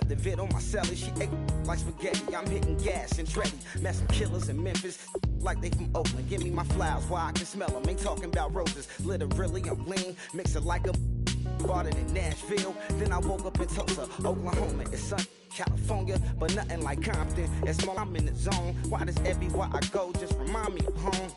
the vid on my celly. She ate like spaghetti. I'm hitting gas and Dreddy. Met some killers in Memphis like they from Oakland. Give me my flowers while I can smell them. Ain't talking about roses. Literally, I'm lean. Mix it like a bought it in Nashville. Then I woke up in Tulsa, Oklahoma. It's sunny. California, but nothing like Compton. It's more, I'm in the zone. Why does everywhere I go just remind me of home?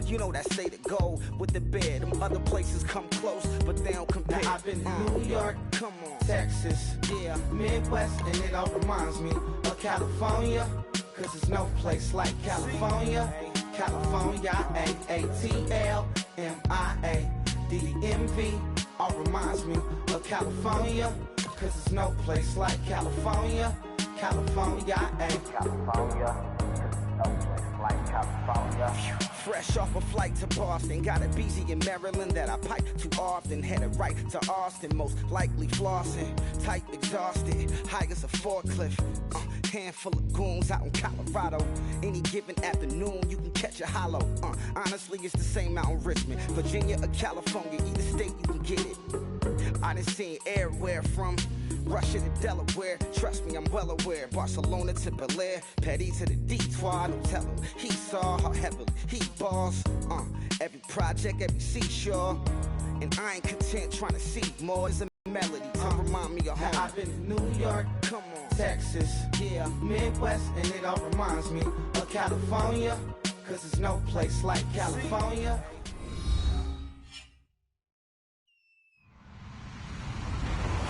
You know that say to go with the bed. Them other places come close, but they don't compare. Now I've been to New York, come on, Texas, yeah, Midwest, and it all reminds me of California. Cause there's no place like California. California, AATLMIA-DDMV, all reminds me of California. Cause there's no place like California. California, California. No place like California. Fresh off a flight to Boston. Got a BZ in Maryland that I pipe too often. Headed right to Austin, most likely flossing. Tight, exhausted, high as a forklift. Handful of goons out in Colorado. Any given afternoon, you can catch a hollow. Honestly, it's the same out in Richmond, Virginia or California. Either state, you can get it. I done seen everywhere from Russia to Delaware. Trust me, I'm well aware. Barcelona to Bel Air, Petty to the Detroit. Don't tell him he saw how heavily he balls. Every project, every seashore. And I ain't content trying to see more. It's a melody to remind me of home. Now I've been to New York, come on, Texas, yeah, Midwest, and it all reminds me of California. Cause there's no place like California.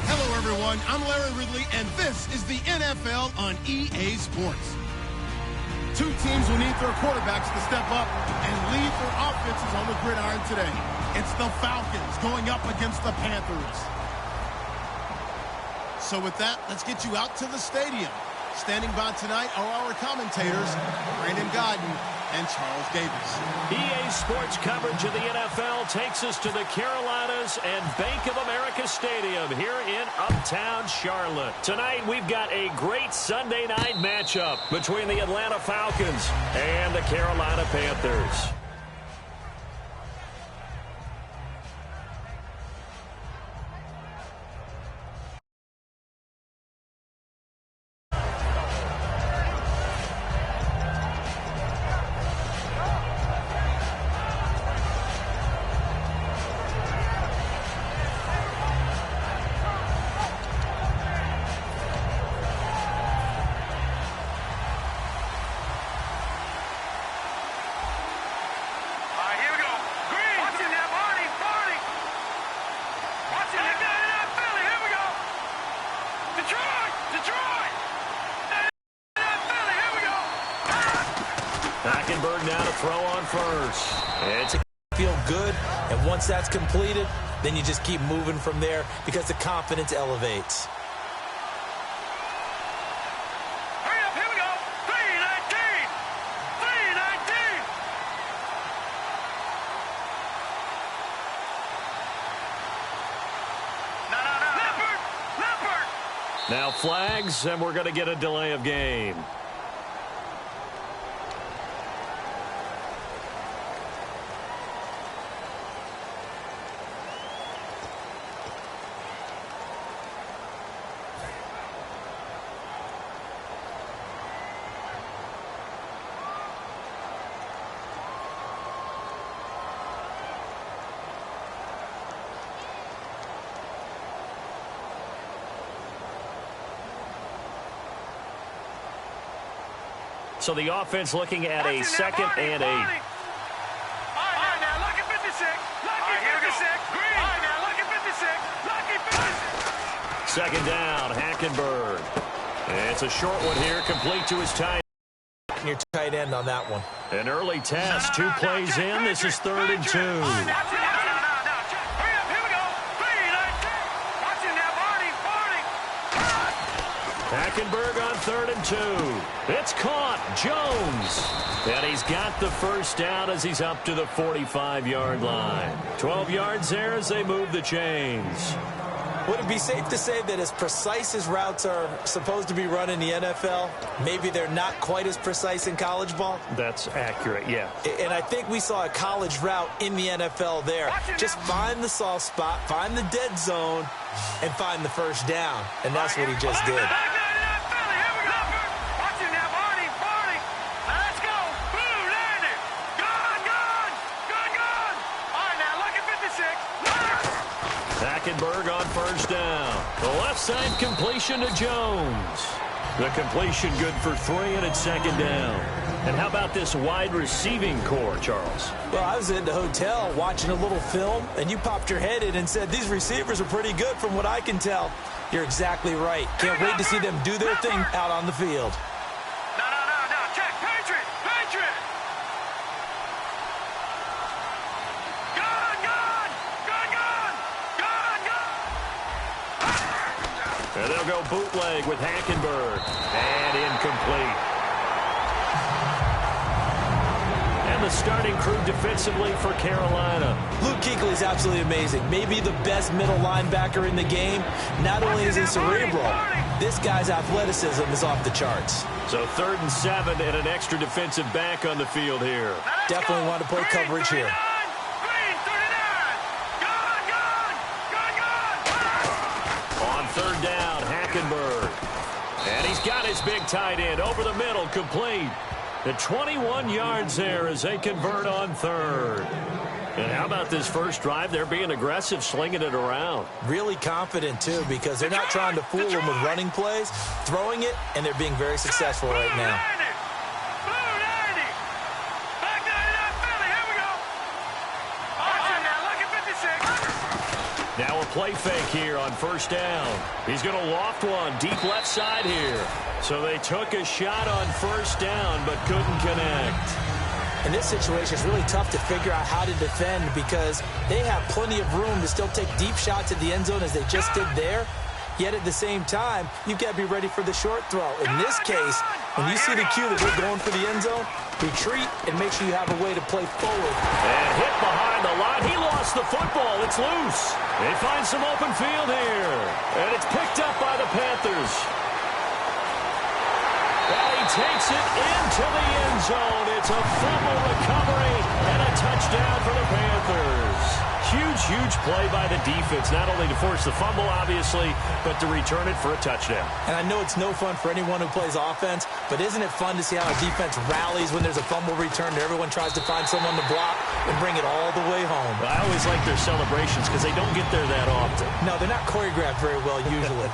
Hello, everyone. I'm Larry Ridley, and this is the NFL on EA Sports. Two teams will need their quarterbacks to step up and lead their offenses on the gridiron today. It's the Falcons going up against the Panthers. So with that, let's get you out to the stadium. Standing by tonight are our commentators, Brandon Godden and Charles Davis. EA Sports coverage of the NFL takes us to the Carolinas and Bank of America Stadium here in Uptown Charlotte. Tonight, we've got a great Sunday night matchup between the Atlanta Falcons and the Carolina Panthers. Now to throw on first. It's a feel good, and once that's completed, then you just keep moving from there because the confidence elevates. Hurry up, here we go. 319. 319. No. Leopard. Now flags, and we're going to get a delay of game. So the offense looking at a second and 8. All right, now lucky 56. Lucky 56. Green. All right, now lucky 56. Lucky 56. Second down, Hackenberg. And it's a short one here, complete to his tight end. Your tight end on that one. An early test, 2 plays in. This is 3rd and 2. Hackenberg on 3rd and 2. It's caught. Jones. And he's got the first down as he's up to the 45-yard line. 12 yards there as they move the chains. Would it be safe to say that as precise as routes are supposed to be run in the NFL, maybe they're not quite as precise in college ball? That's accurate, yeah. And I think we saw a college route in the NFL there. Just find the soft spot, find the dead zone, and find the first down. And that's what he just did. first down. The left side completion to Jones. The completion good for 3, and it's second down. And how about this wide receiving core, Charles? Well, I was in the hotel watching a little film, and you popped your head in and said, these receivers are pretty good from what I can tell. You're exactly right. Can't wait to see them do their thing out on the field. No. Check. Patriot. Gun. And they'll go bootleg with Hackenberg. And incomplete. And the starting crew defensively for Carolina. Luke Kuechly is absolutely amazing. Maybe the best middle linebacker in the game. Not only is he cerebral, this guy's athleticism is off the charts. So 3rd and 7 and an extra defensive back on the field here. Definitely want to play coverage here. Green 39. Gun. On 3rd down, Hackenberg. And he's got his big tight end over the middle, complete. The 21 yards there as they convert on 3rd. And how about this first drive? They're being aggressive, slinging it around. Really confident, too, because they're not trying to fool them with running plays, throwing it, and they're being very successful right now. Blue 90. Back 99 Philly. Here we go. Now look at 56. Now a play fake here on first down. He's going to loft one deep left side here. So they took a shot on first down but couldn't connect. In this situation, it's really tough to figure out how to defend because they have plenty of room to still take deep shots at the end zone as they just did there. Yet at the same time, you've got to be ready for the short throw. In this case, when you see the cue that we're going for the end zone, retreat and make sure you have a way to play forward. And hit behind the line. He lost the football. It's loose. They find some open field here. And it's picked up by the Panthers. Well, he takes it into the end zone. It's a fumble recovery and a touchdown for the Panthers. Huge play by the defense, not only to force the fumble, obviously, but to return it for a touchdown. And I know it's no fun for anyone who plays offense, but isn't it fun to see how a defense rallies when there's a fumble return and everyone tries to find someone to block and bring it all the way home? I always like their celebrations because they don't get there that often. No, they're not choreographed very well usually.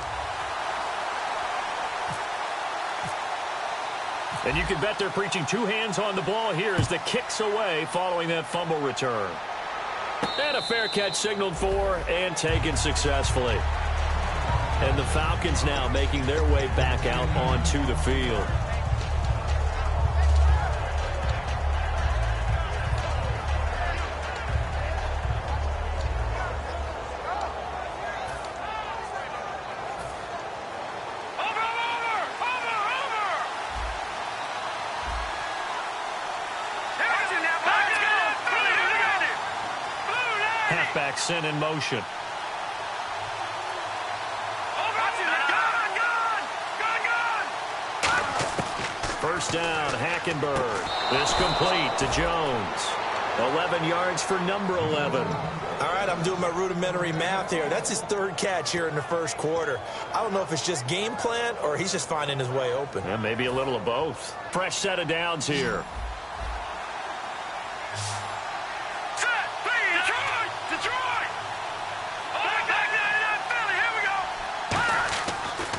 And you can bet they're preaching 2 hands on the ball here as the kick's away following that fumble return. And a fair catch signaled for and taken successfully. And the Falcons now making their way back out onto the field. Halfback sent in motion. Gun. First down, Hackenberg. This complete to Jones. 11 yards for number 11. All right, I'm doing my rudimentary math here. That's his 3rd catch here in the first quarter. I don't know if it's just game plan or he's just finding his way open. Yeah, maybe a little of both. Fresh set of downs here.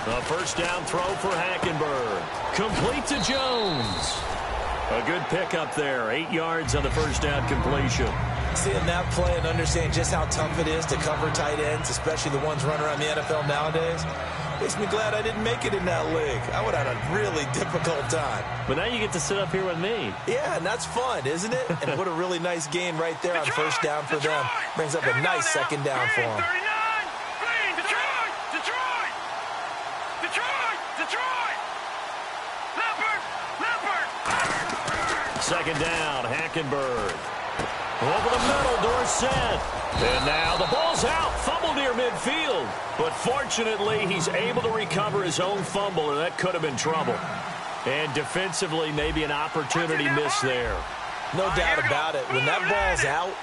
A first down throw for Hackenberg. Complete to Jones. A good pickup there. 8 yards on the first down completion. Seeing that play and understand just how tough it is to cover tight ends, especially the ones running around the NFL nowadays, makes me glad I didn't make it in that league. I would have had a really difficult time. But now you get to sit up here with me. Yeah, and that's fun, isn't it? And what a really nice gain right there on first down for them. Brings up a nice second down for them. Second down, Hackenberg. Over the middle, Dorsett. And now the ball's out. Fumble near midfield. But fortunately, he's able to recover his own fumble, and that could have been trouble. And defensively, maybe an opportunity missed there. No doubt about it. When that ball's out,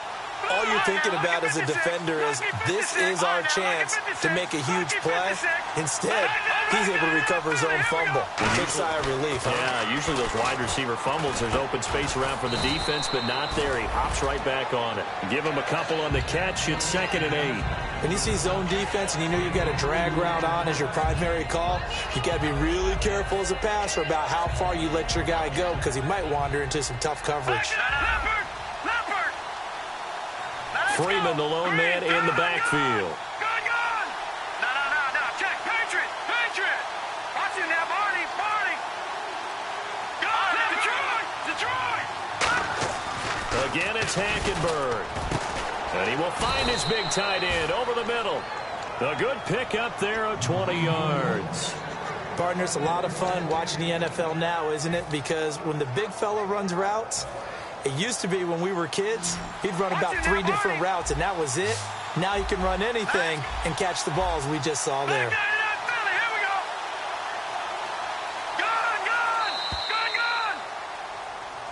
all you're thinking about as a defender is this is our chance to make a huge play. Instead, he's able to recover his own fumble. Big sigh of relief, huh? Yeah, usually those wide receiver fumbles, there's open space around for the defense, but not there. He hops right back on it. Give him a couple on the catch. It's 2nd and 8. When you see zone defense and you know you've got a drag route on as your primary call, you got to be really careful as a passer about how far you let your guy go because he might wander into some tough coverage. Freeman, the lone man in the backfield. No. Check. Patriot. Watch him now, Barney. Detroit. Again, it's Hackenberg. And he will find his big tight end over the middle. A good pickup there of 20 yards. Partner, it's a lot of fun watching the NFL now, isn't it? Because when the big fella runs routes, it used to be when we were kids, he'd run about 3 different routes, and that was it. Now he can run anything and catch the balls we just saw there.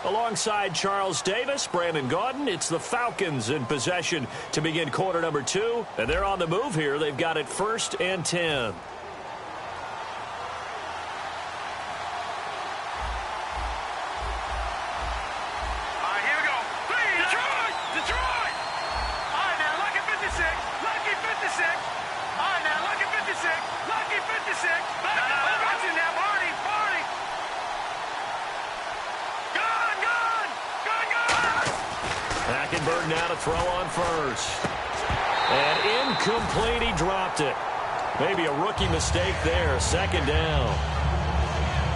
Alongside Charles Davis, Brandon Gaudin, it's the Falcons in possession to begin quarter number 2. And they're on the move here. They've got it 1st and 10. Hackenberg now to throw on first. And incomplete, he dropped it. Maybe a rookie mistake there, 2nd down.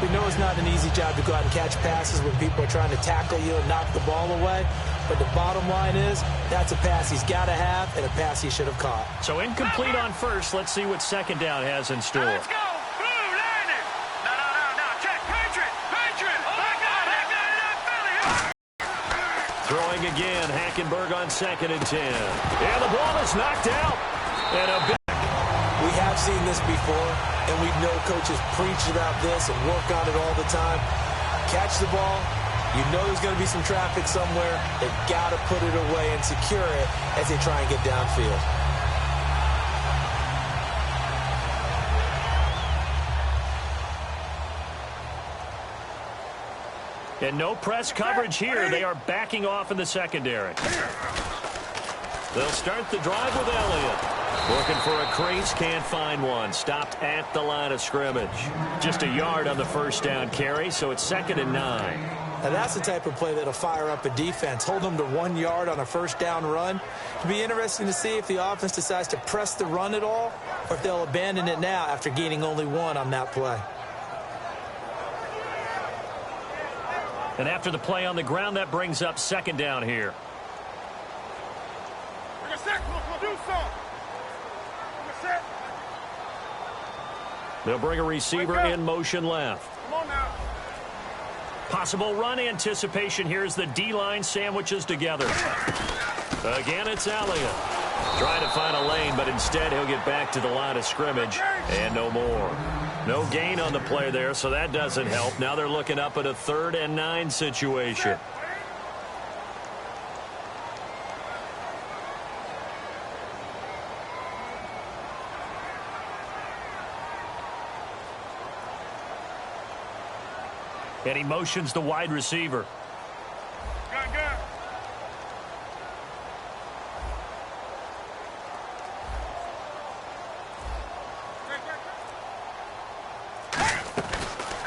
We know it's not an easy job to go out and catch passes when people are trying to tackle you and knock the ball away. But the bottom line is, that's a pass he's got to have and a pass he should have caught. So incomplete on first. Let's see what 2nd down has in store. Let's go. Blue, landed. No. Check. Patriot. Throwing again, Hackenberg on 2nd and 10. And the ball is knocked out. And a big... We have seen this before, and we know coaches preach about this and work on it all the time. Catch the ball. You know there's going to be some traffic somewhere. They've got to put it away and secure it as they try and get downfield. And no press coverage here. They are backing off in the secondary. They'll start the drive with Elliott. Looking for a crease, can't find one. Stopped at the line of scrimmage. Just a yard on the 1st down carry, so it's 2nd and 9. Now that's the type of play that'll fire up a defense. Hold them to 1 yard on a 1st down run. It'll be interesting to see if the offense decides to press the run at all or if they'll abandon it now after gaining only 1 on that play. And after the play on the ground, that brings up 2nd down here. They'll bring a receiver in motion left. Come on now. Possible run anticipation here as the D-line sandwiches together. Again, it's Elliott. Trying to find a lane, but instead he'll get back to the line of scrimmage and no more. No gain on the play there, so that doesn't help. Now they're looking up at a 3rd and 9 situation. And he motions the wide receiver. Gun.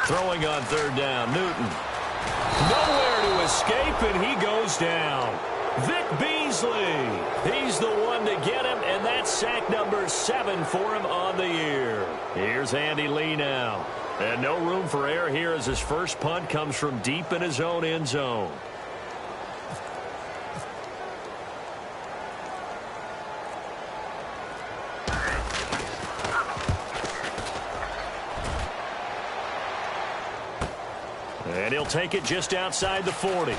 Throwing on 3rd down, Newton. Nowhere to escape, and he goes down. Vic Beasley. He's the one to get him, and that's sack number 7 for him on the year. Here's Andy Lee now. And no room for error here as his first punt comes from deep in his own end zone. And he'll take it just outside the 40.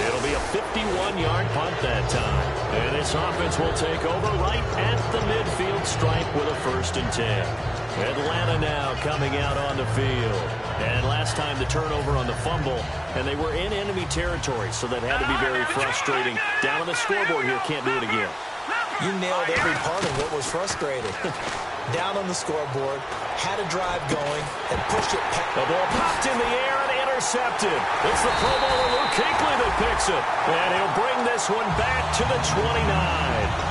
It'll be a 51-yard punt that time. And this offense will take over right at the midfield stripe with a 1st and 10. Atlanta now coming out on the field. And last time the turnover on the fumble, and they were in enemy territory, so that had to be very frustrating. Down on the scoreboard here, can't do it again. You nailed every part of what was frustrating. Down on the scoreboard, had a drive going, and pushed it past. The ball popped in the air and intercepted. It's the Pro Bowler Luke Kuechly that picks it. And he'll bring this one back to the 29.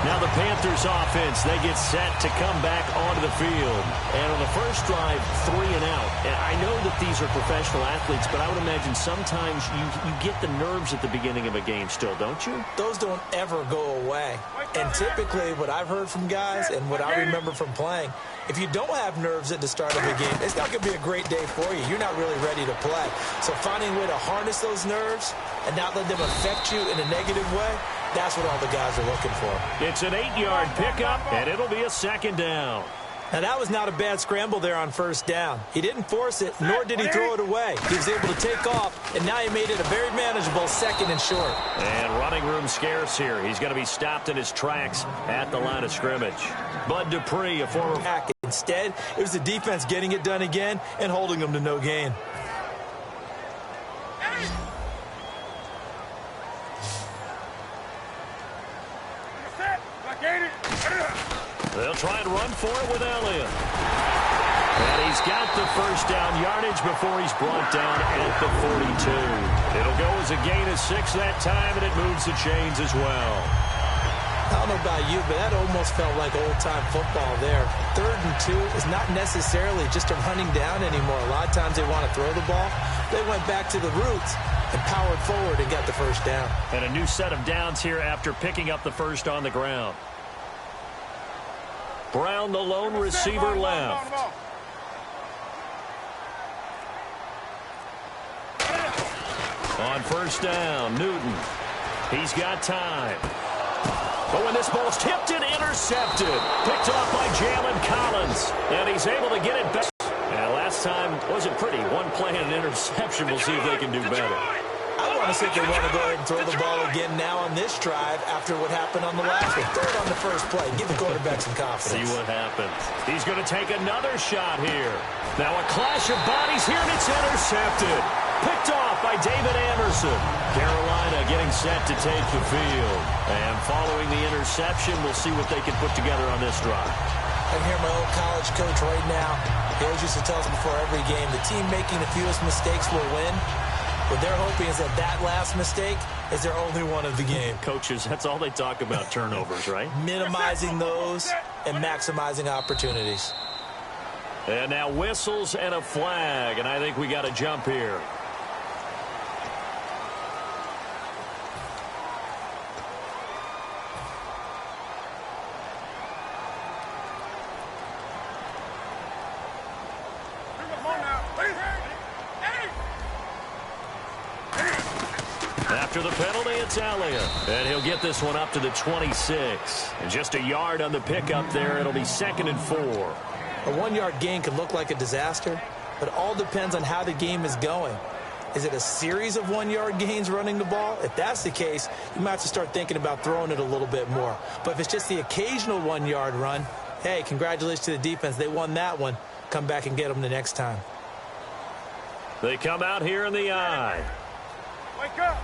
Now the Panthers offense, they get set to come back onto the field. And on the first drive, 3 and out. And I know that these are professional athletes, but I would imagine sometimes you get the nerves at the beginning of a game still, don't you? Those don't ever go away. And typically what I've heard from guys and what I remember from playing, if you don't have nerves at the start of a game, it's not going to be a great day for you. You're not really ready to play. So finding a way to harness those nerves and not let them affect you in a negative way, that's what all the guys are looking for. It's an 8-yard pickup, and it'll be a second down. Now, that was not a bad scramble there on first down. He didn't force it, nor did he throw it away. He was able to take off, and now he made it a very manageable second and short. And running room scarce here. He's going to be stopped in his tracks at the line of scrimmage. Bud Dupree, a former back. Instead, it was the defense getting it done again and holding them to no gain. They'll try and run for it with Elliott. And he's got the first down yardage before he's brought down at the 42. It'll go as a gain of 6 that time, and it moves the chains as well. I don't know about you, but that almost felt like old-time football there. 3rd and 2 is not necessarily just a running down anymore. A lot of times they want to throw the ball. They went back to the roots and powered forward and got the first down. And a new set of downs here after picking up the first on the ground. Brown, the lone receiver, left. On first down, Newton. He's got time. But when this ball's tipped and intercepted, picked off by Jalen Collins, and he's able to get it back. And last time wasn't pretty. One play and an interception. We'll see if they can do better. I want to see if they want to go ahead and throw the ball again now on this drive after what happened on the last one. Throw it on the first play. Give the quarterback some confidence. See what happens. He's going to take another shot here. Now a clash of bodies here, and it's intercepted. Picked off by David Anderson. Carolina getting set to take the field. And following the interception, we'll see what they can put together on this drive. I can hear my old college coach right now. He always used to tell us before every game, the team making the fewest mistakes will win. What they're hoping is that last mistake is their only one of the game. Coaches, that's all they talk about, turnovers, right? Minimizing those and maximizing opportunities. And now whistles and a flag, and I think we got a jump here. After the penalty, it's Elliott. And he'll get this one up to the 26. And just a yard on the pickup there. It'll be 2nd and 4. A 1-yard gain could look like a disaster, but it all depends on how the game is going. Is it a series of 1-yard gains running the ball? If that's the case, you might have to start thinking about throwing it a little bit more. But if it's just the occasional 1-yard run, hey, congratulations to the defense. They won that one. Come back and get them the next time. They come out here in the eye. Wake up.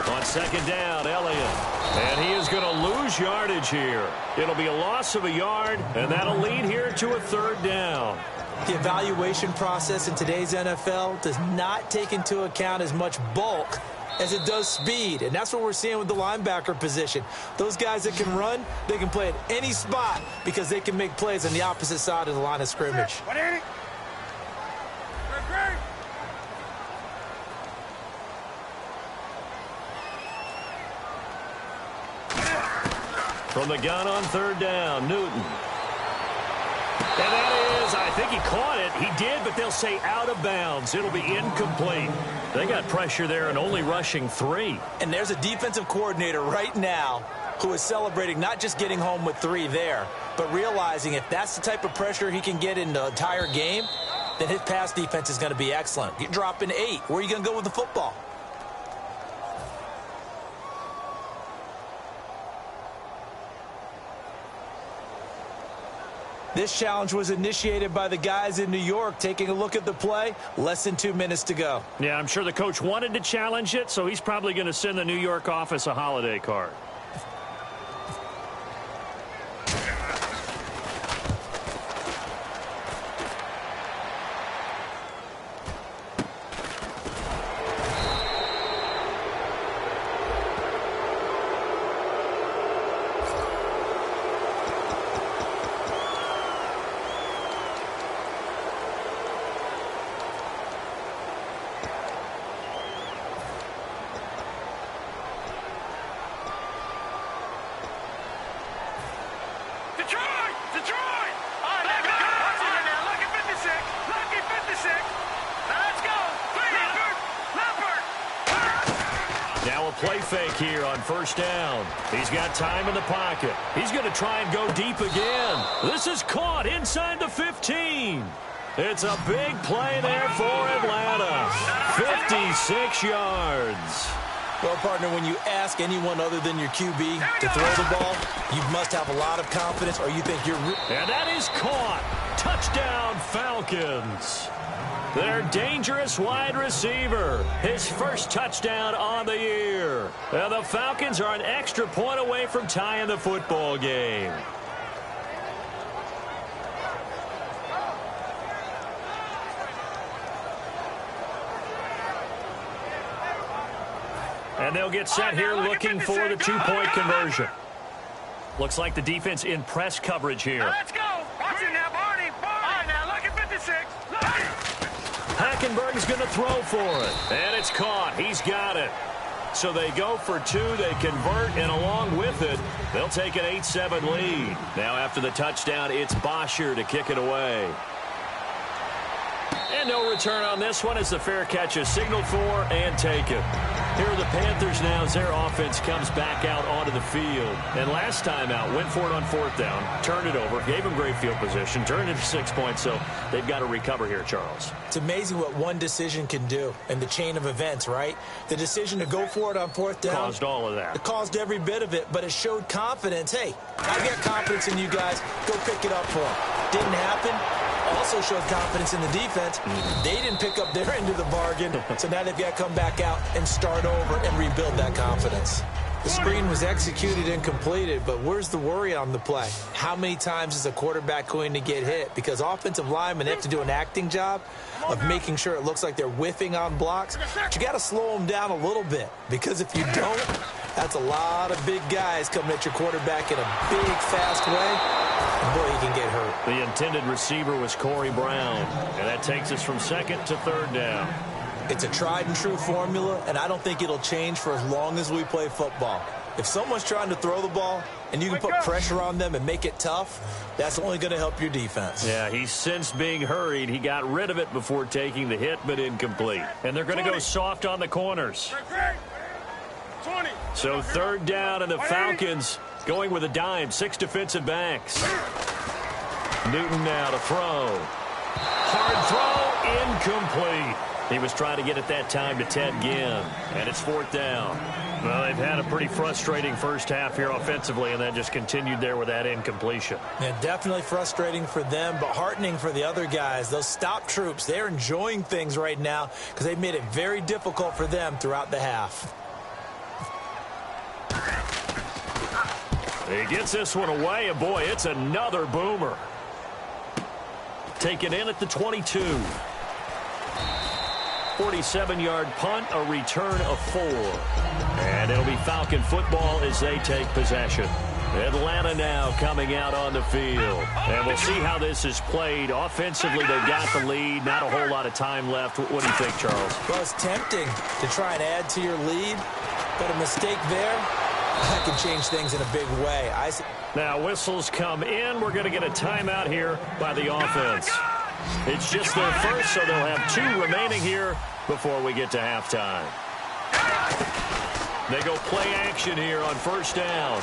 On 2nd down, Elliott. And he is going to lose yardage here. It'll be a loss of a yard, and that'll lead here to a 3rd down. The evaluation process in today's NFL does not take into account as much bulk as it does speed, and that's what we're seeing with the linebacker position. Those guys that can run, they can play at any spot because they can make plays on the opposite side of the line of scrimmage. From the gun on 3rd down, Newton. And that is, I think he caught it. He did, but they'll say out of bounds. It'll be incomplete. They got pressure there and only rushing 3. And there's a defensive coordinator right now who is celebrating not just getting home with 3 there, but realizing if that's the type of pressure he can get in the entire game, then his pass defense is going to be excellent. You're dropping 8. Where are you going to go with the football? This challenge was initiated by the guys in New York. Taking a look at the play, less than 2 minutes to go. Yeah, I'm sure the coach wanted to challenge it, so he's probably going to send the New York office a holiday card. Now a play fake here on first down. He's got time in the pocket. He's going to try and go deep again. This is caught inside the 15. It's a big play there for Atlanta. 56 yards. Well, partner, when you ask anyone other than your QB to throw the ball, you must have a lot of confidence, or you think you're... And that is caught. Touchdown, Falcons. Their dangerous wide receiver. His first touchdown on the year. And the Falcons are an extra point away from tying the football game. And they'll get set here looking for the two-point conversion. Looks like the defense in press coverage here. Let's go. Watch it now, Barney. All right, now look at 56. Hackenberg's going to throw for it. And it's caught. He's got it. So they go for two. They convert, and along with it, they'll take an 8-7 lead. Now after the touchdown, it's Bosher to kick it away. And no return on this one as the fair catch is signaled for and taken. Here are the Panthers now as their offense comes back out onto the field. And last time out, went for it on fourth down, turned it over, gave them great field position, turned it into 6 points, so they've got to recover here, Charles. It's amazing what one decision can do in the chain of events, right? The decision to go for it on fourth down. Caused all of that. It caused every bit of it, but it showed confidence. Hey, I got confidence in you guys. Go pick it up for them. Didn't happen. Also showed confidence in the defense. They didn't pick up their end of the bargain, so now they've got to come back out and start over and rebuild that confidence. The screen was executed and completed, but where's the worry on the play? How many times is a quarterback going to get hit? Because offensive linemen have to do an acting job of making sure it looks like they're whiffing on blocks. But you got to slow them down a little bit, because if you don't, that's a lot of big guys coming at your quarterback in a big, fast way. And boy, he can get hurt. The intended receiver was Corey Brown, and that takes us from second to third down. It's a tried-and-true formula, and I don't think it'll change for as long as we play football. If someone's trying to throw the ball and you can put pressure on them and make it tough, that's only going to help your defense. Yeah, he's since being hurried. He got rid of it before taking the hit, but incomplete. And they're going to go soft on the corners. So third down, and the Falcons going with a dime. 6 defensive backs. Newton now to throw. Hard throw, incomplete. He was trying to get it that time to Ted Ginn, and it's fourth down. Well, they've had a pretty frustrating first half here offensively, and then just continued there with that incompletion. Yeah, definitely frustrating for them, but heartening for the other guys. Those stop troops, they're enjoying things right now because they've made it very difficult for them throughout the half. He gets this one away, and boy, it's another boomer. Taken in at the 22. 47-yard punt, a return of 4. And it'll be Falcon football as they take possession. Atlanta now coming out on the field. And we'll see how this is played. Offensively, they've got the lead. Not a whole lot of time left. What do you think, Charles? Well, it's tempting to try and add to your lead, but a mistake there, that can change things in a big way. Now, whistles come in. We're going to get a timeout here by the offense. It's just their first, so they'll have 2 remaining here before we get to halftime. They go play action here on first down.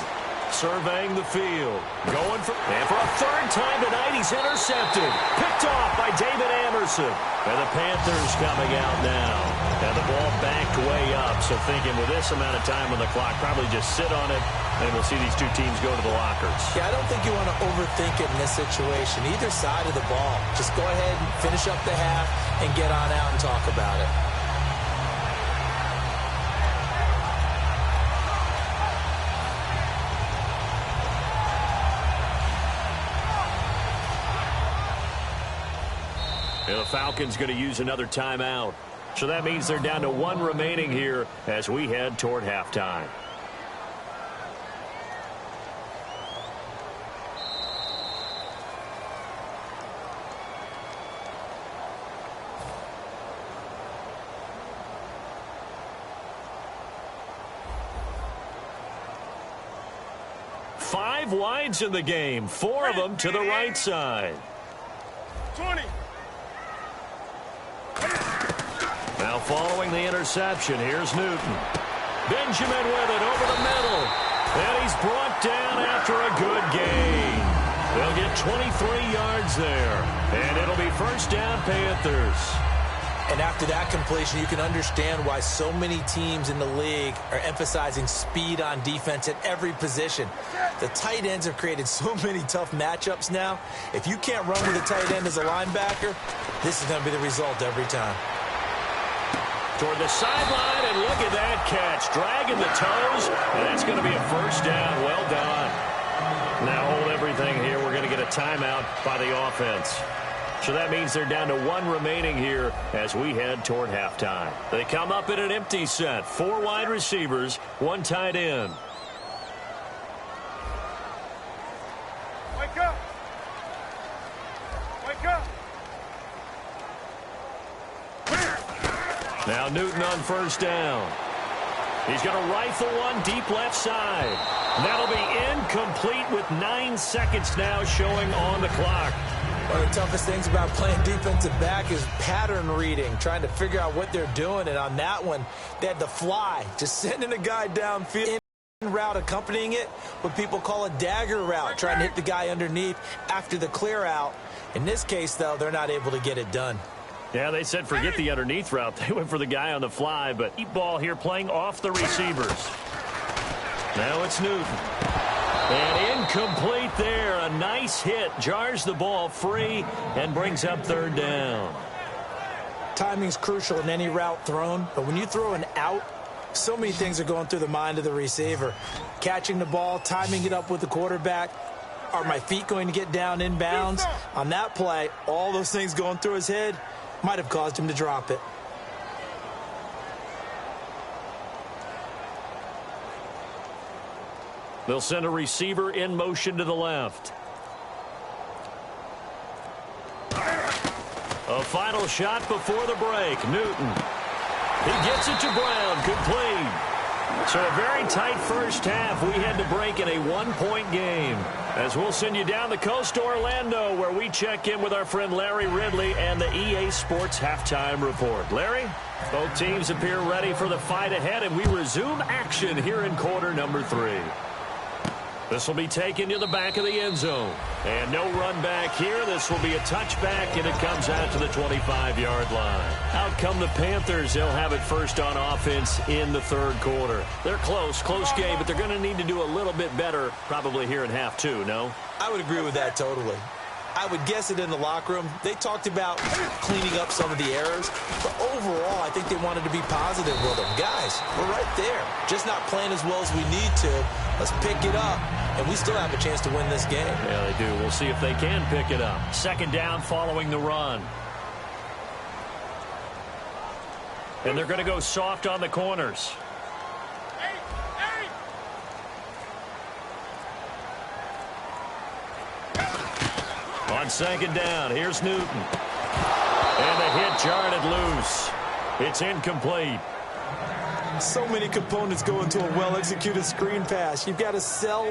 Surveying the field. Going for, and for a third time tonight, he's intercepted. Picked off by David Amerson. Jefferson. And the Panthers coming out now. And the ball backed way up. So thinking with this amount of time on the clock, probably just sit on it, and we'll see these two teams go to the lockers. Yeah, I don't think you want to overthink it in this situation. Either side of the ball. Just go ahead and finish up the half and get on out and talk about it. And the Falcons going to use another timeout. So that means they're down to one remaining here as we head toward halftime. Five wides in the game, 4 of them to the right side. 20. Now following the interception, here's Newton. Benjamin with it over the middle. And he's brought down after a good gain. They'll get 23 yards there. And it'll be first down Panthers. And after that completion, you can understand why so many teams in the league are emphasizing speed on defense at every position. The tight ends have created so many tough matchups now. If you can't run with a tight end as a linebacker, this is going to be the result every time. Toward the sideline, and look at that catch. Dragging the toes, and that's going to be a first down. Well done. Now hold everything here. We're going to get a timeout by the offense. So that means they're down to one remaining here as we head toward halftime. They come up in an empty set. 4 wide receivers, 1 tight end. Wake up. Wake up. Now Newton on first down. He's going to rifle one deep left side. That'll be incomplete with 9 seconds now showing on the clock. One of the toughest things about playing defensive back is pattern reading, trying to figure out what they're doing. And on that one, they had the fly, just sending a guy downfield. In route accompanying it, what people call a dagger route, trying to hit the guy underneath after the clear out. In this case, though, they're not able to get it done. Yeah, they said forget the underneath route. They went for the guy on the fly, but deep ball here playing off the receivers. Now it's Newton. And incomplete there. A nice hit. Jars the ball free and brings up third down. Timing's crucial in any route thrown, but when you throw an out, so many things are going through the mind of the receiver. Catching the ball, timing it up with the quarterback. Are my feet going to get down inbounds? On that play, all those things going through his head might have caused him to drop it. They'll send a receiver in motion to the left. A final shot before the break. Newton. He gets it to Brown. Complete. So a very tight first half. We had to break in a 1-point game. As we'll send you down the coast to Orlando, where we check in with our friend Larry Ridley and the EA Sports Halftime Report. Larry, both teams appear ready for the fight ahead, and we resume action here in quarter number 3. This will be taken to the back of the end zone. And no run back here. This will be a touchback, and it comes out to the 25-yard line. Out come the Panthers. They'll have it first on offense in the third quarter. They're close game, but they're going to need to do a little bit better probably here in half 2, no? I would agree with that totally. I would guess it in the locker room. They talked about cleaning up some of the errors, but overall, I think they wanted to be positive with them. Guys, we're right there. Just not playing as well as we need to. Let's pick it up, and we still have a chance to win this game. Yeah, they do. We'll see if they can pick it up. Second down following the run. And they're going to go soft on the corners. On second down, here's Newton. And the hit jarred it loose. It's incomplete. So many components go into a well-executed screen pass. You've got to sell.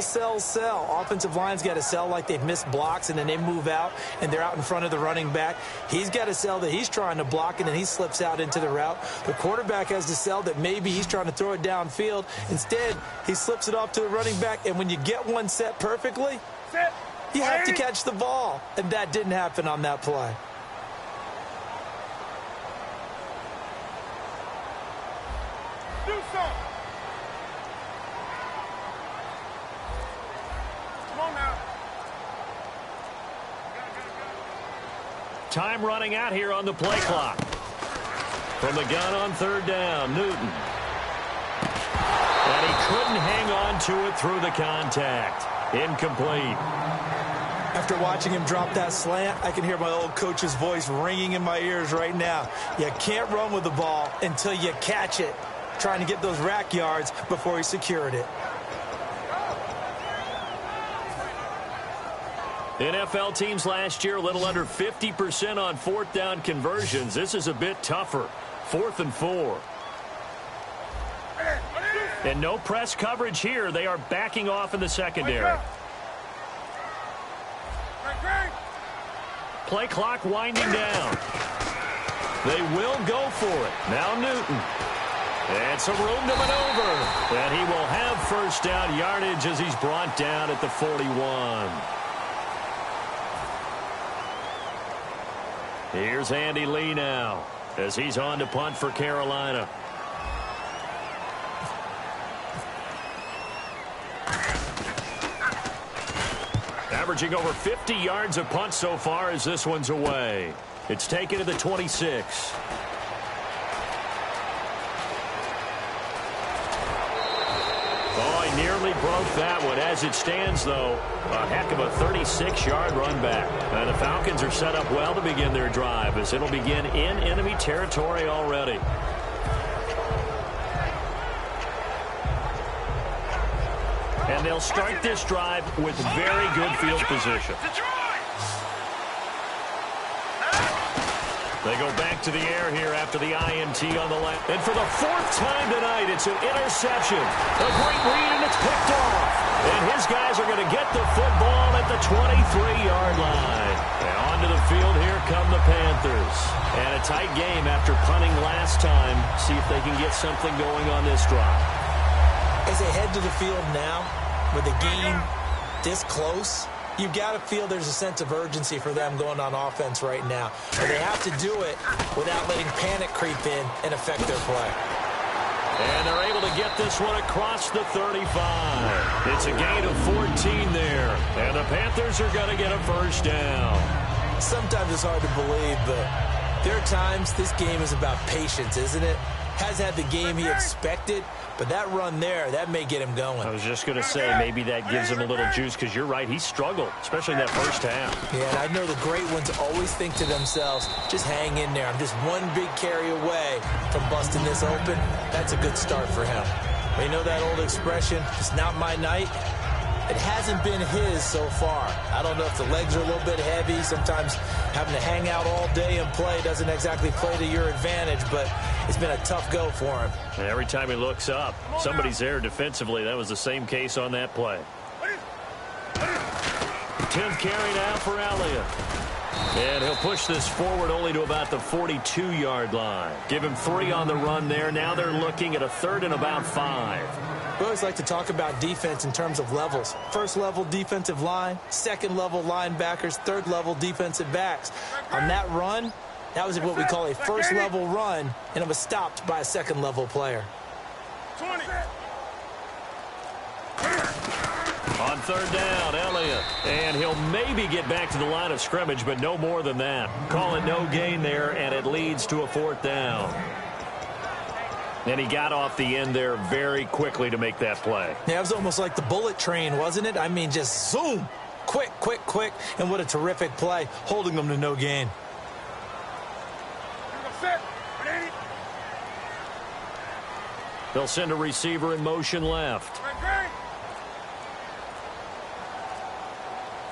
Offensive line's got to sell like they've missed blocks, and then they move out, and they're out in front of the running back. He's got to sell that he's trying to block, and then he slips out into the route. The quarterback has to sell that maybe he's trying to throw it downfield. Instead, he slips it off to the running back, and when you get one set perfectly, you have to catch the ball, and that didn't happen on that play. time running out here on the play clock. From the gun on third down, Newton. And he couldn't hang on to it through the contact. Incomplete. After watching him drop that slant, I can hear my old coach's voice ringing in my ears right now. You can't run with the ball until you catch it. Trying to get those rack yards before he secured it. NFL teams last year a little under 50% on fourth down conversions. This is a bit tougher. 4th and 4. And no press coverage here. They are backing off in the secondary. Play clock winding down. They will go for it. Now Newton. And some room to maneuver. And he will have first down yardage as he's brought down at the 41. Here's Andy Lee now as he's on to punt for Carolina. Averaging over 50 yards a punt so far as this one's away. It's taken to the 26. Oh, he nearly broke that one. As it stands, though, a heck of a 36-yard run back. And the Falcons are set up well to begin their drive as it'll begin in enemy territory already. And they'll start this drive with very good field position. They go back to the air here after the INT on the left. And for the 4th time tonight, it's an interception. A great read, and it's picked off. And his guys are going to get the football at the 23-yard line. And onto the field, here come the Panthers. And a tight game after punting last time. See if they can get something going on this drive. As they head to the field now, with the game this close, you've got to feel there's a sense of urgency for them going on offense right now. But they have to do it without letting panic creep in and affect their play. And they're able to get this one across the 35. It's a gain of 14 there. And the Panthers are going to get a first down. Sometimes it's hard to believe, but there are times this game is about patience, isn't it? Has had the game he expected, but that run there, that may get him going. I was just going to say, maybe that gives him a little juice, because you're right, he struggled, especially in that first half. Yeah, and I know the great ones always think to themselves, just hang in there. I'm just one big carry away from busting this open. That's a good start for him. But you know that old expression, it's not my night? It hasn't been his so far. I don't know if the legs are a little bit heavy. Sometimes having to hang out all day and play doesn't exactly play to your advantage, but it's been a tough go for him. And every time he looks up, somebody's there defensively. That was the same case on that play. 10th carry now for Elliott. And he'll push this forward only to about the 42-yard line. Give him 3 on the run there. Now they're looking at a 3rd and about 5. We always like to talk about defense in terms of levels. 1st level defensive line, 2nd level linebackers, 3rd level defensive backs. On that run, that was what we call a 1st level run, and it was stopped by a 2nd level player. 20. On 3rd down, Elliott. And he'll maybe get back to the line of scrimmage, but no more than that. Call it no gain there, and it leads to a 4th down. And he got off the end there very quickly to make that play. Yeah, it was almost like the bullet train, wasn't it? I mean, just zoom. Quick, quick, quick. And what a terrific play, holding them to no gain. They'll send a receiver in motion left.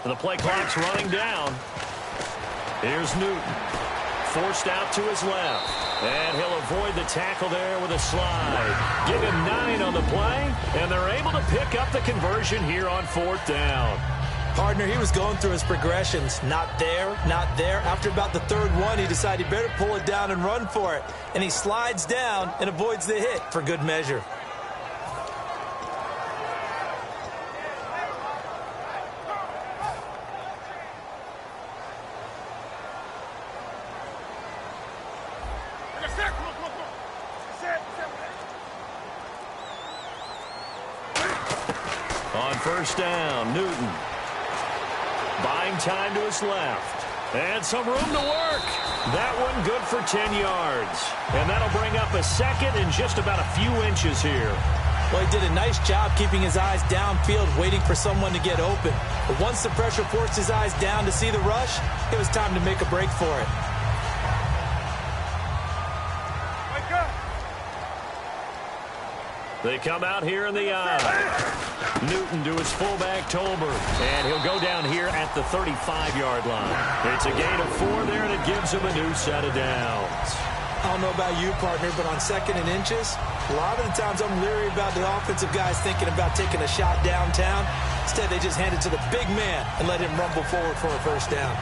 And the play clock's running down. Here's Newton. Forced out to his left. And he'll avoid the tackle there with a slide. Give him 9 on the play. And they're able to pick up the conversion here on 4th down. Partner, he was going through his progressions. Not there, not there. After about the 3rd one, he decided he better pull it down and run for it. And he slides down and avoids the hit for good measure. On 1st down, Newton. Buying time to his left. And some room to work. That one good for 10 yards. And that'll bring up a second and just about a few inches here. Well, he did a nice job keeping his eyes downfield, waiting for someone to get open. But once the pressure forced his eyes down to see the rush, it was time to make a break for it. They come out here in the eye. Newton to his fullback, Tolbert. And he'll go down here at the 35-yard line. It's a gain of 4 there, and it gives him a new set of downs. I don't know about you, partner, but on 2nd and inches, a lot of the times I'm leery about the offensive guys thinking about taking a shot downtown. Instead, they just hand it to the big man and let him rumble forward for a first down.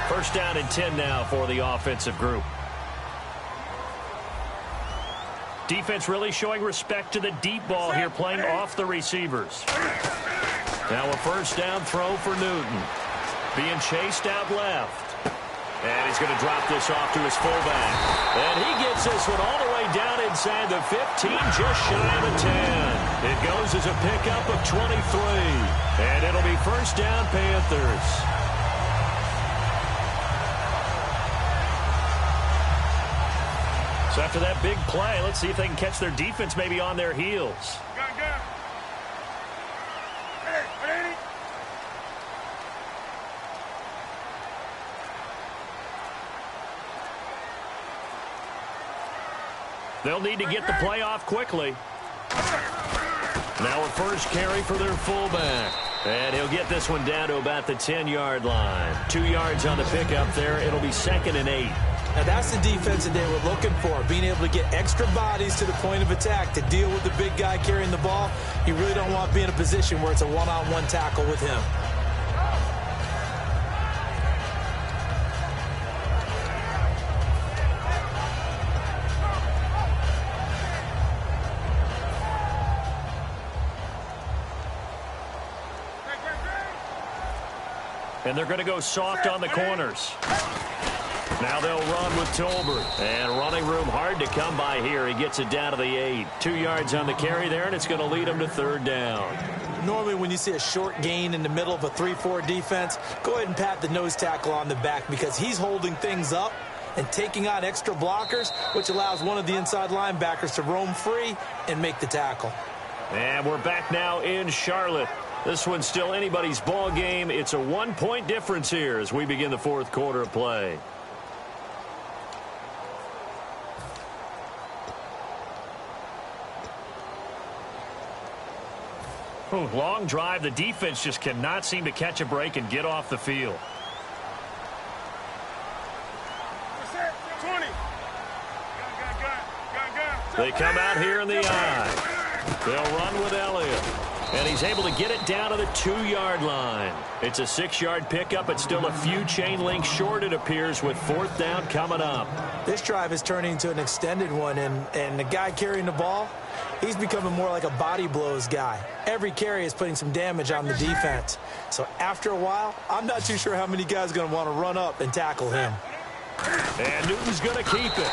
First down and 10 now for the offensive group. Defense really showing respect to the deep ball here, playing off the receivers. Now a first down throw for Newton. Being chased out left. And he's going to drop this off to his fullback. And he gets this one all the way down inside the 15, just shy of a 10. It goes as a pickup of 23. And it'll be first down, Panthers. So after that big play, let's see if they can catch their defense maybe on their heels. They'll need to get the play off quickly. Now a first carry for their fullback. And he'll get this one down to about the 10-yard line. 2 yards on the pickup there. It'll be 2nd and 8. Now, that's the defense that they were looking for, being able to get extra bodies to the point of attack to deal with the big guy carrying the ball. You really don't want to be in a position where it's a one-on-one tackle with him. And they're going to go soft on the corners. Now they'll run with Tolbert. And running room hard to come by here. He gets it down to the 8. 2 yards on the carry there, and it's going to lead him to 3rd down. Normally when you see a short gain in the middle of a 3-4 defense, go ahead and pat the nose tackle on the back because he's holding things up and taking on extra blockers, which allows one of the inside linebackers to roam free and make the tackle. And we're back now in Charlotte. This one's still anybody's ball game. It's a 1-point difference here as we begin the 4th quarter of play. Ooh, long drive. The defense just cannot seem to catch a break and get off the field. 20. They come out here in the eye. They'll run with Elliott. And he's able to get it down to the 2-yard line. It's a 6-yard pickup. It's still a few chain links short, it appears, with 4th down coming up. This drive is turning into an extended one, and the guy carrying the ball, he's becoming more like a body blows guy. Every carry is putting some damage on the defense. So after a while, I'm not too sure how many guys are going to want to run up and tackle him. And Newton's going to keep it.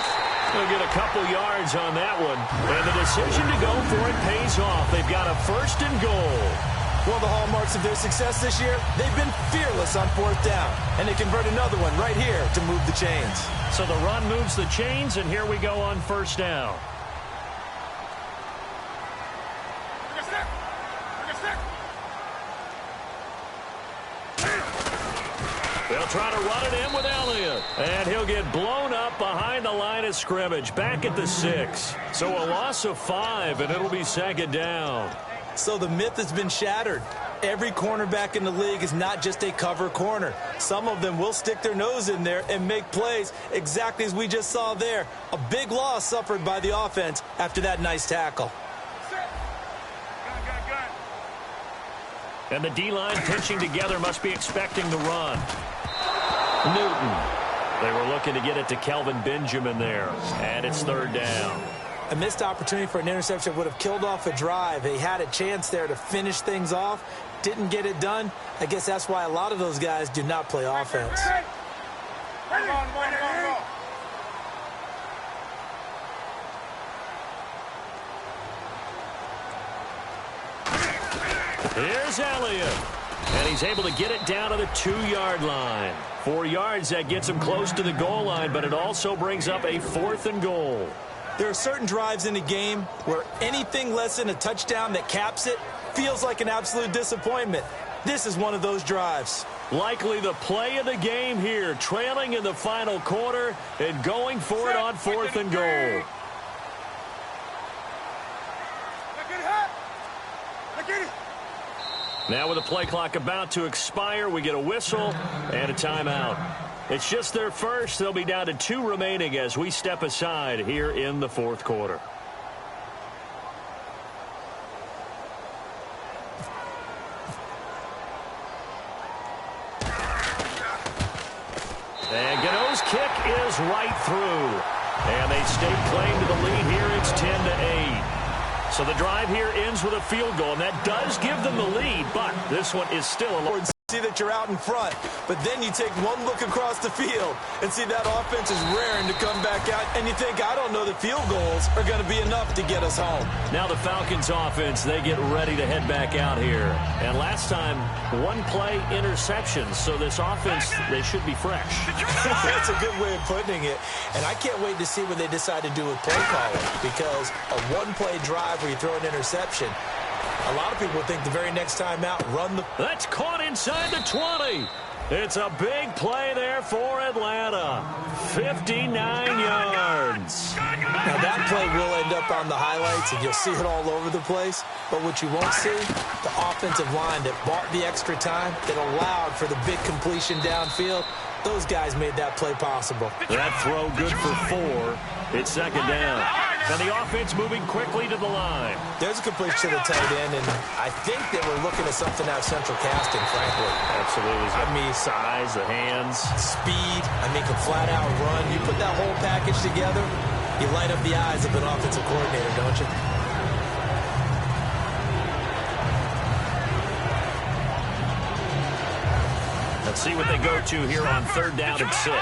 They'll get a couple yards on that one. And the decision to go for it pays off. They've got a 1st and goal. One of the hallmarks of their success this year, they've been fearless on 4th down. And they convert another one right here to move the chains. So the run moves the chains, and here we go on 1st down. They'll try to run it in with Elliott. And he'll get blown up behind the line of scrimmage, back at the 6. So a loss of 5, and it'll be 2nd down. So the myth has been shattered. Every cornerback in the league is not just a cover corner. Some of them will stick their nose in there and make plays exactly as we just saw there. A big loss suffered by the offense after that nice tackle. And the D-line pinching together must be expecting the run. Newton. They were looking to get it to Kelvin Benjamin there. And it's 3rd down. A missed opportunity for an interception would have killed off a drive. They had a chance there to finish things off. Didn't get it done. I guess that's why a lot of those guys do not play offense. Here's Elliott. And he's able to get it down to the 2-yard line. 4 yards, that gets him close to the goal line, but it also brings up a 4th and goal. There are certain drives in a game where anything less than a touchdown that caps it feels like an absolute disappointment. This is one of those drives. Likely the play of the game here, trailing in the final quarter and going for it on 4th and goal. Now with the play clock about to expire, we get a whistle and a timeout. It's just their first. They'll be down to 2 remaining as we step aside here in the 4th quarter. And Gano's kick is right through. And they stake claim to the lead here. It's 10-8. So the drive here ends with a field goal, and that does give them the lead, but this one is still a long. See that you're out in front, but then you take one look across the field and see that offense is raring to come back out, and you think, I don't know that field goals are going to be enough to get us home. Now the Falcons offense, they get ready to head back out here. And last time, 1-play interceptions, so this offense, they should be fresh. That's a good way of putting it, and I can't wait to see what they decide to do with play calling, because a 1-play drive where you throw an interception, a lot of people think the very next time out, run the... That's caught inside the 20. It's a big play there for Atlanta. 59 yards. Now, that play will end up on the highlights, and you'll see it all over the place. But what you won't see, the offensive line that bought the extra time, that allowed for the big completion downfield, those guys made that play possible. That throw good for 4. It's 2nd down. And the offense moving quickly to the line. There's a completion to the tight end, and I think that we're looking at something out of central casting, frankly. Absolutely. I mean, size, the hands. Speed. I mean, can flat out run. You put that whole package together, you light up the eyes of an offensive coordinator, don't you? Let's see what they go to here on 3rd down and 6.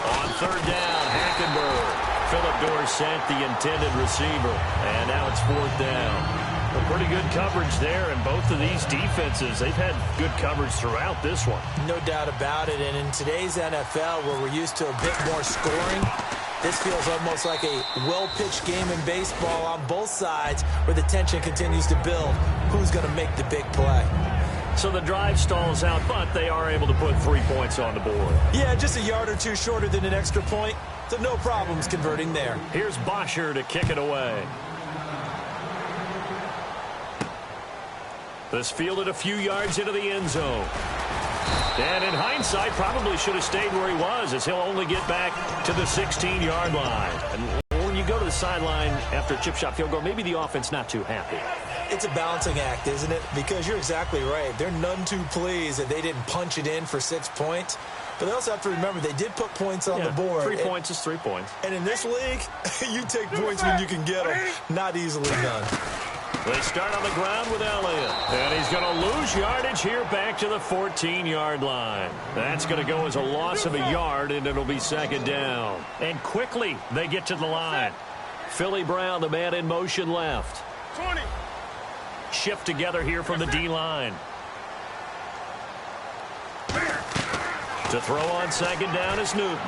On 3rd down, Hackenberg. Philip Dorsett, the intended receiver. And now it's 4th down. Well, pretty good coverage there, and both of these defenses, they've had good coverage throughout this one. No doubt about it, and in today's NFL, where we're used to a bit more scoring, this feels almost like a well-pitched game in baseball on both sides where the tension continues to build. Who's going to make the big play? So the drive stalls out, but they are able to put 3 points on the board. Yeah, just a yard or two shorter than an extra point, so no problems converting there. Here's Bosher to kick it away. This fielded a few yards into the end zone. And in hindsight, probably should have stayed where he was, as he'll only get back to the 16-yard line. And when you go to the sideline after a chip shot field goal, maybe the offense not too happy. It's a balancing act, isn't it? Because you're exactly right. They're none too pleased that they didn't punch it in for 6 points. But they also have to remember they did put points on the board. 3 points is 3 points. And in this league, you take points when you can get them. Not easily done. They start on the ground with Elliott. And he's going to lose yardage here back to the 14-yard line. That's going to go as a loss of a yard, and it'll be 2nd down. And quickly they get to the line. Philly Brown, the man in motion left. 20. Shift together here from the D-line. To throw on 2nd down is Newton.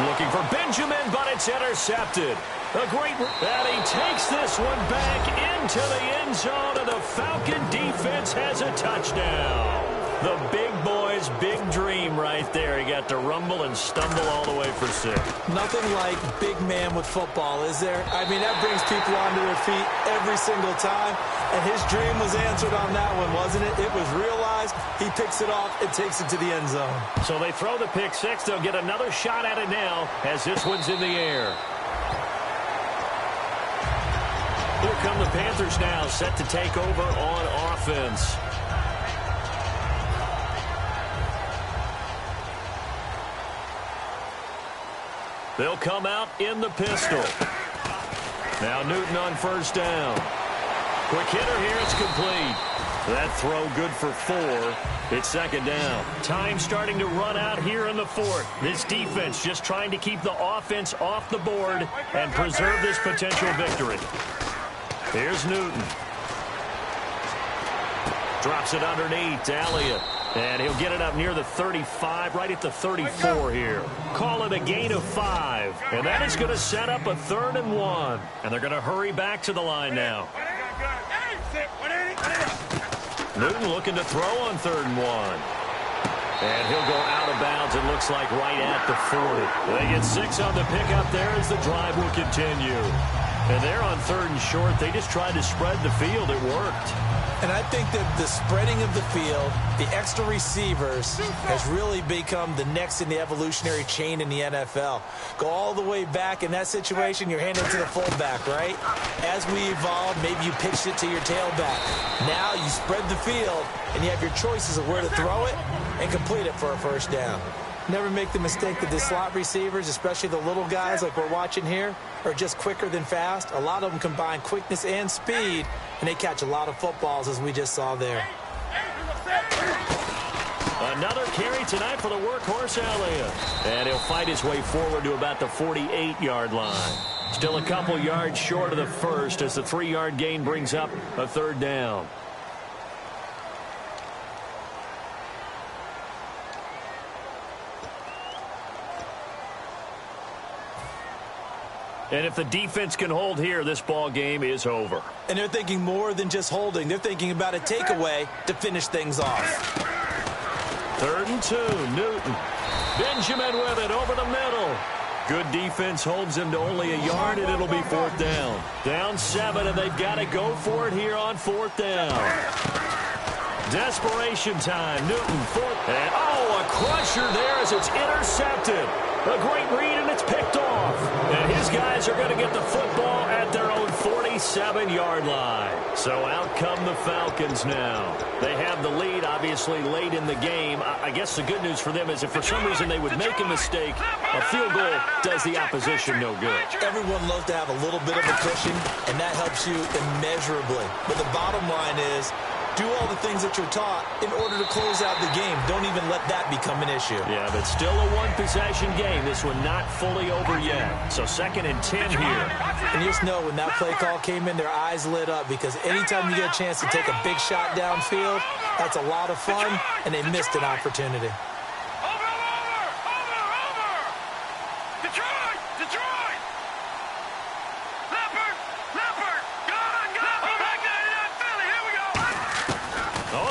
Looking for Benjamin, but it's intercepted. A great, and he takes this one back into the end zone, and the Falcon defense has a touchdown. The big boy's big dream right there. He got to rumble and stumble all the way for 6. Nothing like big man with football, is there? I mean, that brings people onto their feet every single time, and his dream was answered on that one, wasn't it? It was realized. He picks it off and takes it to the end zone. So they throw the pick 6. They'll get another shot at it now as this one's in the air. Here come the Panthers now, set to take over on offense. They'll come out in the pistol. Now Newton on 1st down. Quick hitter here, it's complete. That throw good for 4. It's second down. Time starting to run out here in the fourth. This defense just trying to keep the offense off the board and preserve this potential victory. Here's Newton. Drops it underneath to Elliott. And he'll get it up near the 35, right at the 34 here. Call it a gain of 5. And that is going to set up a 3rd and 1. And they're going to hurry back to the line now. Newton looking to throw on 3rd and 1. And he'll go out of bounds, it looks like, right at the 40. They get 6 on the pickup there as the drive will continue. And they're on 3rd and short. They just tried to spread the field. It worked. And I think that the spreading of the field, the extra receivers, has really become the next in the evolutionary chain in the NFL. Go all the way back in that situation, you're handing it to the fullback, right? As we evolve, maybe you pitched it to your tailback. Now you spread the field, and you have your choices of where to throw it and complete it for a first down. Never make the mistake that the slot receivers, especially the little guys like we're watching here, are just quicker than fast. A lot of them combine quickness and speed, and they catch a lot of footballs, as we just saw there. Another carry tonight for the workhorse Elliott. And he'll fight his way forward to about the 48-yard line. Still a couple yards short of the first as the 3-yard gain brings up a 3rd down. And if the defense can hold here, this ball game is over. And they're thinking more than just holding. They're thinking about a takeaway to finish things off. 3rd and 2, Newton. Benjamin with it over the middle. Good defense holds him to only a yard, and it'll be 4th down. Down 7, and they've got to go for it here on 4th down. Desperation time. Newton, 4th. And, a crusher there as it's intercepted. A great read, and it's picked off. And his guys are going to get the football at their own 47-yard line. So out come the Falcons now. They have the lead, obviously, late in the game. I guess the good news for them is if for some reason they would make a mistake, a field goal does the opposition no good. Everyone loves to have a little bit of a cushion, and that helps you immeasurably. But the bottom line is, do all the things that you're taught in order to close out the game. Don't even let that become an issue. Yeah, but still a one-possession game. This one not fully over yet. So 2nd and 10 here. And you just know when that play call came in, their eyes lit up because anytime you get a chance to take a big shot downfield, that's a lot of fun, and they missed an opportunity.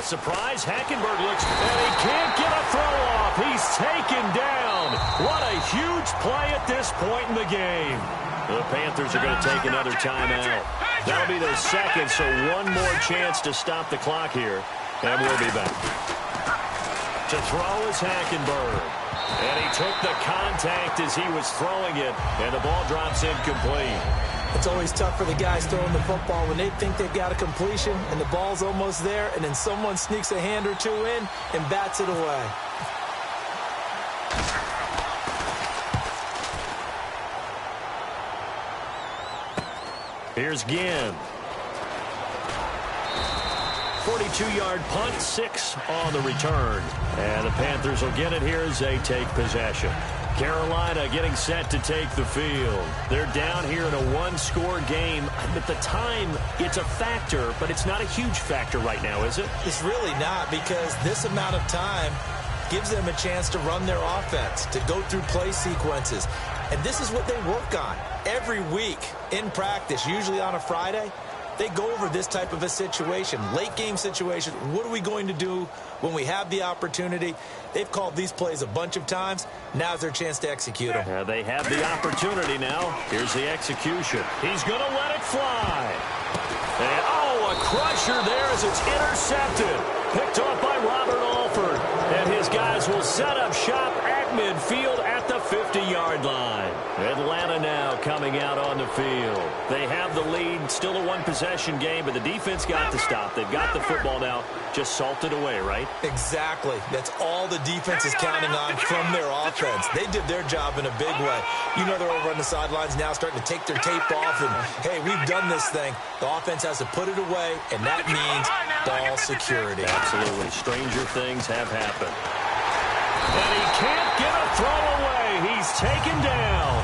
Surprise, Hackenberg looks, and he can't get a throw off. He's taken down. What a huge play at this point in the game. The Panthers are going to take another timeout. That'll be their 2nd, so one more chance to stop the clock here. And we'll be back. To throw is Hackenberg. And he took the contact as he was throwing it, and the ball drops incomplete. It's always tough for the guys throwing the football when they think they've got a completion and the ball's almost there, and then someone sneaks a hand or two in and bats it away. Here's Ginn. 42-yard punt, 6 on the return. And the Panthers will get it here as they take possession. Carolina getting set to take the field. They're down here in a one-score game. At the time, it's a factor, but it's not a huge factor right now, is it? It's really not, because this amount of time gives them a chance to run their offense, to go through play sequences. And this is what they work on every week in practice, usually on a Friday. They go over this type of a situation, late game situation. What are we going to do when we have the opportunity? They've called these plays a bunch of times. Now's their chance to execute them. They have the opportunity now. Here's the execution. He's going to let it fly. And, a crusher there as it's intercepted. Picked off by Robert Alford. And his guys will set up shop at at midfield at the 50-yard line. Atlanta now coming out on the field. They have the lead, still a one-possession game, but the defense got to stop. They've got the football now, just salted away, right? Exactly. That's all the defense is counting on from their offense. They did their job in a big way. You know they're over on the sidelines now starting to take their tape off, and, hey, we've done this thing. The offense has to put it away, and that means ball security. Absolutely. Stranger things have happened. And he can't get a throw away. He's taken down.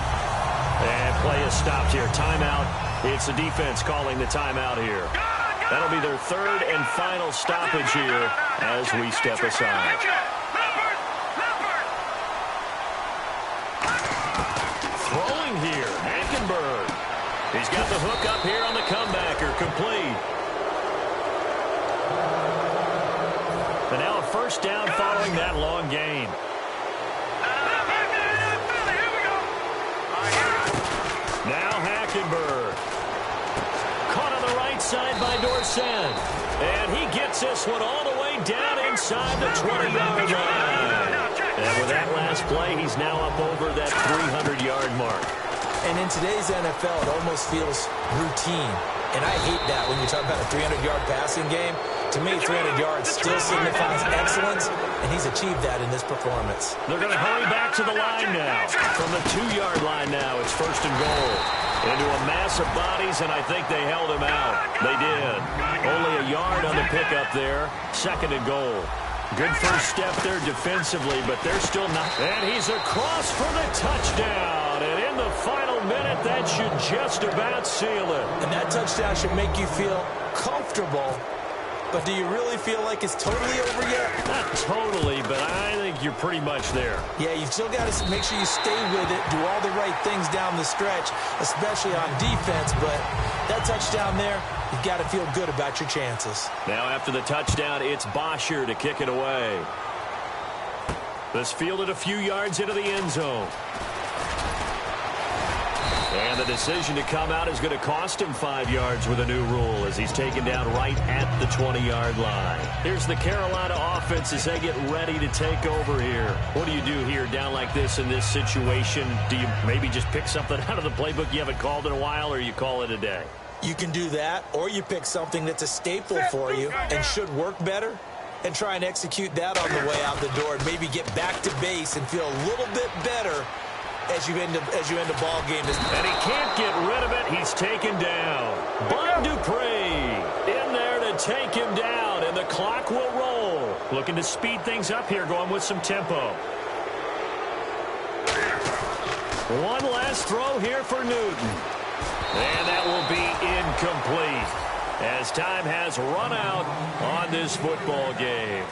And play is stopped here. Timeout. It's the defense calling the timeout here. That'll be their third and final stoppage here as we step aside. Throwing here, Hackenberg. He's got the hook up here on the comebacker, complete. And now a first down following that long gain. Now Hackenberg. Caught on the right side by Dorsett. And he gets this one all the way down inside the 20-yard line. And with that last play, he's now up over that 300-yard mark. And in today's NFL, it almost feels routine. And I hate that when you talk about a 300-yard passing game. To me, 300 yards still signifies excellence, and he's achieved that in this performance. They're going to hurry back to the line now. From the 2-yard line now, it's first and goal. Into a mass of bodies, and I think they held him out. They did. Only a yard on the pickup there. Second and goal. Good first step there defensively, but they're still not. And he's across for the touchdown. And in the final minute, that should just about seal it. And that touchdown should make you feel comfortable. But do you really feel like it's totally over yet? Not totally, but I think you're pretty much there. Yeah, you've still got to make sure you stay with it, do all the right things down the stretch, especially on defense. But that touchdown there, you've got to feel good about your chances. Now after the touchdown, it's Bosher to kick it away. This fielded a few yards into the end zone. And the decision to come out is going to cost him 5 yards with a new rule as he's taken down right at the 20-yard line. Here's the Carolina offense as they get ready to take over here. What do you do here down like this in this situation? Do you maybe just pick something out of the playbook you haven't called in a while, or you call it a day? You can do that, or you pick something that's a staple for you and should work better and try and execute that on the way out the door and maybe get back to base and feel a little bit better as you end a ball game. And he can't get rid of it. He's taken down. Bud Dupree in there to take him down, and the clock will roll. Looking to speed things up here, going with some tempo. One last throw here for Newton. And that will be incomplete as time has run out on this football game.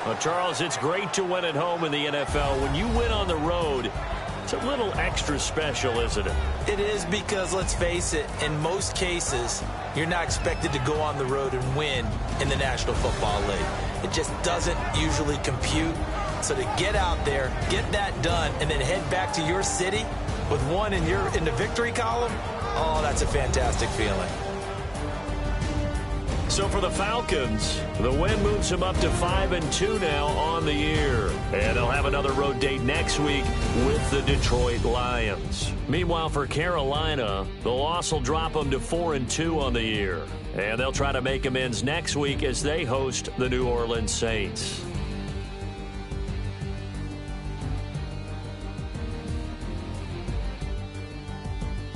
Well, Charles, it's great to win at home in the NFL. When you win on the road, it's a little extra special, isn't it? It is, because, let's face it, in most cases, you're not expected to go on the road and win in the National Football League. It just doesn't usually compute. So to get out there, get that done, and then head back to your city with one in the victory column, oh, that's a fantastic feeling. So for the Falcons, the win moves them up to 5-2 now on the year. And they'll have another road date next week with the Detroit Lions. Meanwhile, for Carolina, the loss will drop them to 4-2 on the year. And they'll try to make amends next week as they host the New Orleans Saints.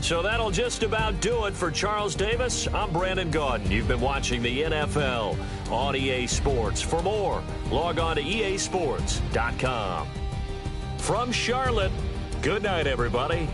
So that'll just about do it for Charles Davis. I'm Brandon Gaudin. You've been watching the NFL on EA Sports. For more, log on to easports.com. From Charlotte, good night, everybody.